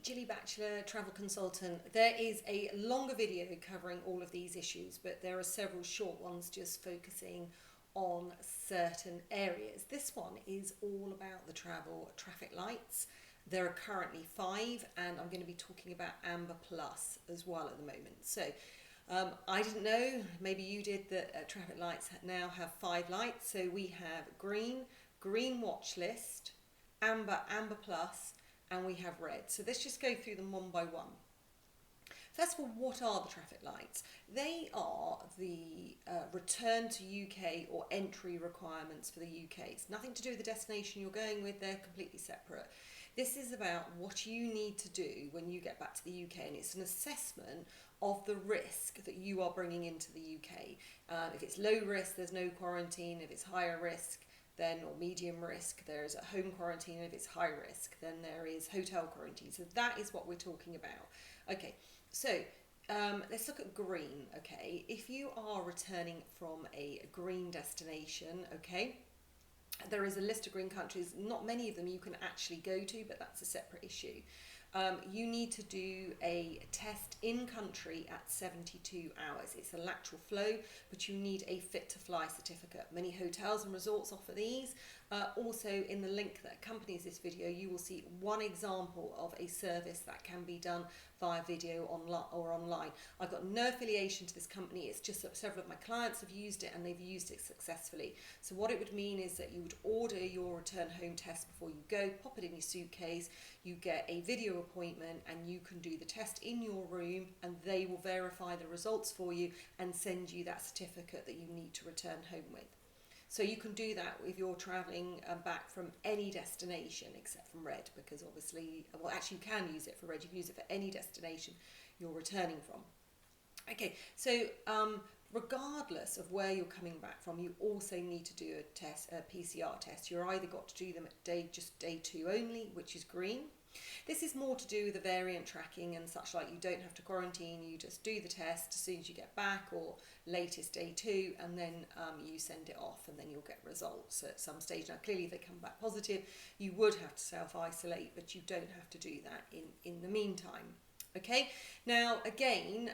Gilly.bachelor, travel consultant. There is a longer video covering all of these issues, but there are several short ones just focusing on certain areas. This one is all about the travel traffic lights. There are currently 5, and I'm going to be talking about Amber Plus as well at the moment. So I didn't know, maybe you did, that traffic lights now have 5 lights. So we have green, green Watchlist, Amber, Amber Plus, and we have red. So let's just go through them one by one. First of all, what are the traffic lights? They are the return to UK or entry requirements for the UK. It's nothing to do with the destination you're going with, they're completely separate. This is about what you need to do when you get back to the UK, and it's an assessment of the risk that you are bringing into the UK. If it's low risk, there's no quarantine. If it's higher risk, then, or medium risk, there is a home quarantine. If it's high risk, then there is hotel quarantine. So that is what we're talking about. Okay, so let's look at green. Okay, if you are returning from a green destination, okay, there is a list of green countries. Not many of them you can actually go to, but that's a separate issue. You need to do a test in country at 72 hours. It's a lateral flow, but you need a fit to fly certificate. Many hotels and resorts offer these. Also, in the link that accompanies this video, you will see one example of a service that can be done via video online. I've got no affiliation to this company. It's just that several of my clients have used it and they've used it successfully. So what it would mean is that you would order your return home test before you go, pop it in your suitcase, you get a video appointment, and you can do the test in your room, and they will verify the results for you and send you that certificate that you need to return home with. So you can do that if you're travelling back from any destination except from red, because obviously, well, actually you can use it for red. You can use it for any destination you're returning from. Okay, so regardless of where you're coming back from, you also need to do a PCR test. You're either got to do them at day 2 only, which is green. This is more to do with the variant tracking and such like. You don't have to quarantine, you just do the test as soon as you get back, or latest day 2, and then you send it off, and then you'll get results at some stage. Now clearly if they come back positive, you would have to self-isolate, but you don't have to do that in the meantime. Okay, now again,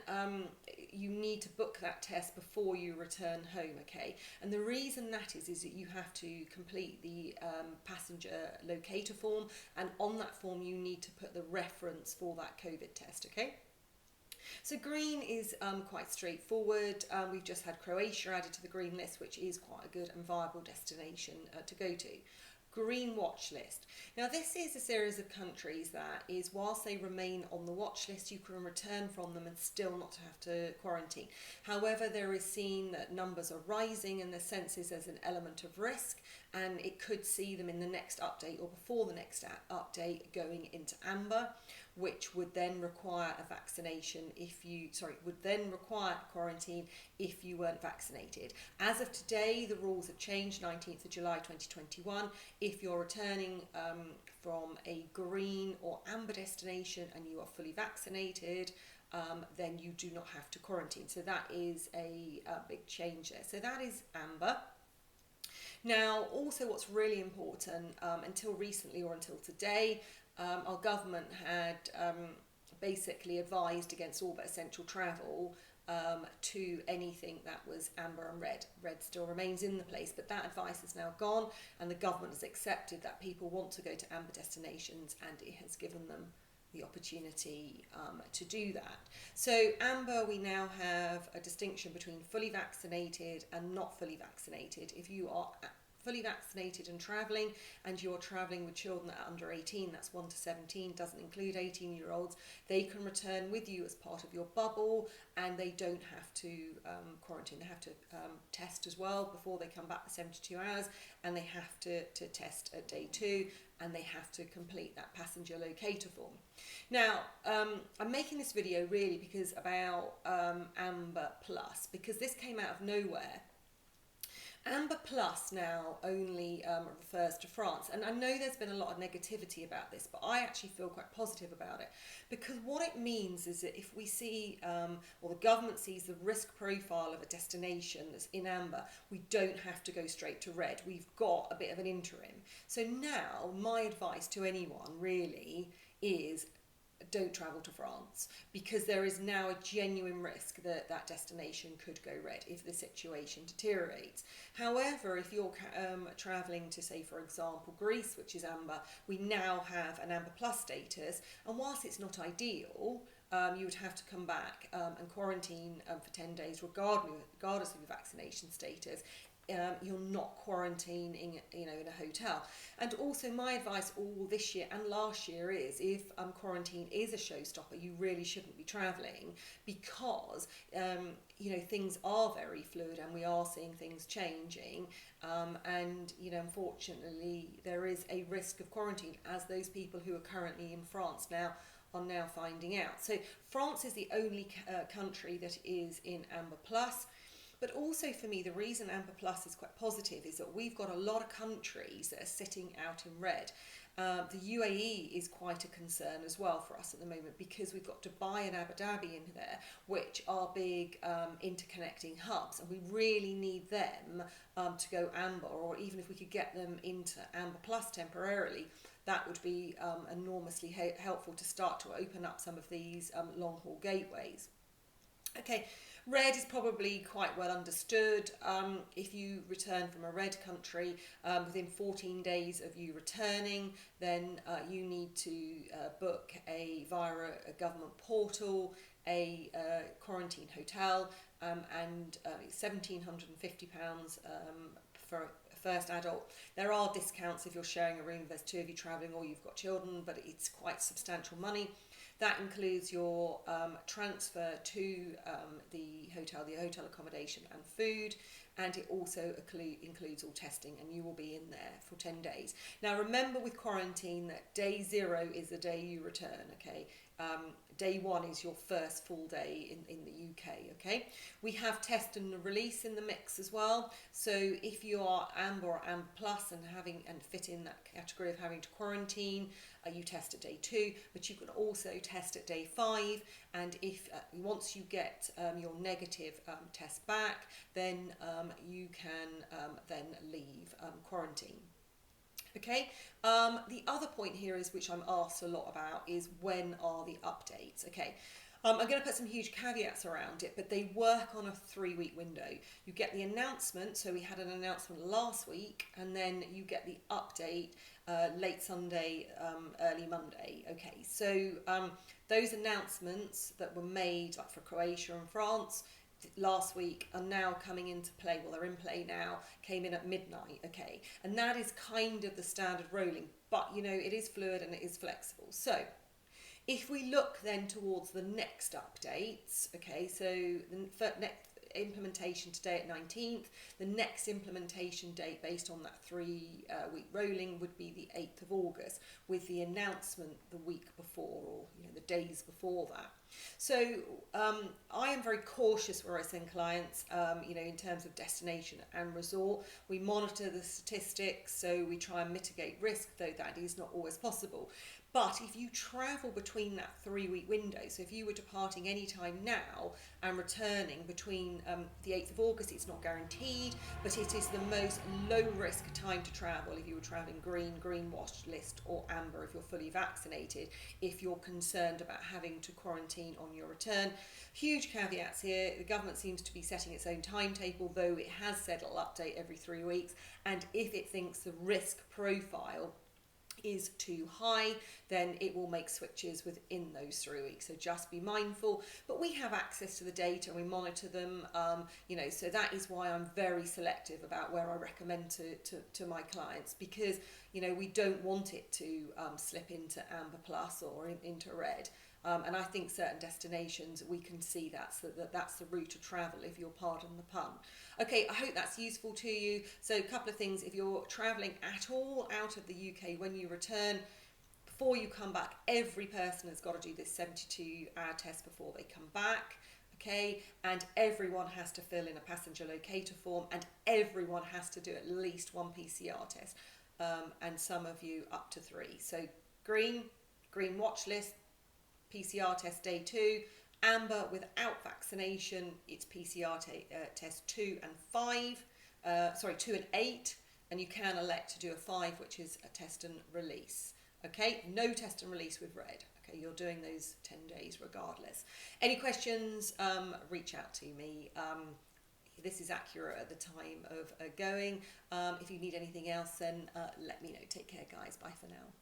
you need to book that test before you return home, okay? And the reason that is that you have to complete the passenger locator form, and on that form you need to put the reference for that COVID test, okay? So green is quite straightforward. We've just had Croatia added to the green list, which is quite a good and viable destination to go to. Green watch list. Now this is a series of countries that is, whilst they remain on the watch list, you can return from them and still not have to quarantine. However, there is seen that numbers are rising and the senses there's an element of risk, and it could see them in the next update or before the next update going into amber, which would then require a vaccination would then require quarantine if you weren't vaccinated. As of today, the rules have changed, 19th of July 2021. If you're returning from a green or amber destination and you are fully vaccinated, then you do not have to quarantine. So that is a big change there. So that is amber. Now, also what's really important, until recently or until today, our government had basically advised against all but essential travel to anything that was amber and red. Red still remains in the place, but that advice is now gone, and the government has accepted that people want to go to amber destinations, and it has given them the opportunity to do that. So amber, we now have a distinction between fully vaccinated and not fully vaccinated. If you are fully vaccinated and travelling, and you're travelling with children that are under 18, that's 1 to 17, doesn't include 18-year-olds, they can return with you as part of your bubble, and they don't have to quarantine. They have to test as well before they come back for 72 hours, and they have to test at day 2, and they have to complete that passenger locator form. Now, I'm making this video really because about Amber Plus, because this came out of nowhere. Amber Plus now only refers to France, and I know there's been a lot of negativity about this, but I actually feel quite positive about it, because what it means is that if we see, or the government sees the risk profile of a destination that's in amber, we don't have to go straight to red. We've got a bit of an interim. So now my advice to anyone really is don't travel to France, because there is now a genuine risk that that destination could go red if the situation deteriorates. However, if you're travelling to, say, for example, Greece, which is amber, we now have an amber plus status, and whilst it's not ideal, you would have to come back and quarantine for 10 days regardless of your vaccination status. You're not quarantining, in a hotel. And also, my advice all this year and last year is, if quarantine is a showstopper, you really shouldn't be travelling, because things are very fluid and we are seeing things changing. And unfortunately, there is a risk of quarantine, as those people who are currently in France are now finding out. So France is the only country that is in Amber Plus. But also, for me, the reason Amber Plus is quite positive is that we've got a lot of countries that are sitting out in red. The UAE is quite a concern as well for us at the moment, because we've got Dubai and Abu Dhabi in there, which are big interconnecting hubs, and we really need them to go amber, or even if we could get them into Amber Plus temporarily, that would be enormously helpful to start to open up some of these long haul gateways. Okay. Red is probably quite well understood. If you return from a red country, within 14 days of you returning, then you need to book via a government portal, a quarantine hotel, and it's £1,750 for a first adult. There are discounts if you're sharing a room, if there's two of you travelling or you've got children, but it's quite substantial money. That includes your transfer to the hotel accommodation and food, and it also includes all testing, and you will be in there for 10 days. Now, remember with quarantine that day 0 is the day you return, okay? Day 1 is your first full day in the UK, okay? We have test and release in the mix as well. So if you are Amber or Amber Plus and fit in that category of having to quarantine, you test at day 2, but you can also test at day 5. And if once you get your negative test back, then you can then leave quarantine. Okay, the other point here is, which I'm asked a lot about, is when are the updates? Okay, I'm going to put some huge caveats around it, but they work on a 3-week window. You get the announcement, so we had an announcement last week, and then you get the update late Sunday, early Monday. Okay, so those announcements that were made, like for Croatia and France, last week, are now coming into play. Well, they're in play now, came in at midnight, okay? And that is kind of the standard rolling, but it is fluid and it is flexible. So if we look then towards the next updates, okay, so the next implementation today at 19th, the next implementation date based on that 3-week rolling would be the 8th of August, with the announcement the week before, or the days before that. So I am very cautious where I send clients, in terms of destination and resort. We monitor the statistics, so we try and mitigate risk, though that is not always possible. But if you travel between that 3-week window, so if you were departing any time now and returning between the 8th of August, it's not guaranteed, but it is the most low-risk time to travel if you were travelling green watch list, or amber if you're fully vaccinated, if you're concerned about having to quarantine on your return. Huge caveats here. The government seems to be setting its own timetable, though it has said it'll update every 3 weeks, and if it thinks the risk profile is too high, then it will make switches within those 3 weeks. So just be mindful. But we have access to the data and we monitor them, so that is why I'm very selective about where I recommend to my clients, because we don't want it to slip into Amber Plus or into red. And I think certain destinations, we can see that's the route of travel, if you'll pardon the pun. Okay, I hope that's useful to you. So a couple of things: if you're travelling at all out of the UK when you return, before you come back, every person has got to do this 72-hour test before they come back. Okay, and everyone has to fill in a passenger locator form, and everyone has to do at least 1 PCR test, and some of you up to 3. So green watch list, PCR test day 2. Amber, without vaccination, it's PCR test 2 and 2 and 8, and you can elect to do a 5, which is a test and release. Okay, no test and release with red. Okay, you're doing those 10 days regardless. Any questions, reach out to me. This is accurate at the time of going. If you need anything else, then let me know. Take care, guys. Bye for now.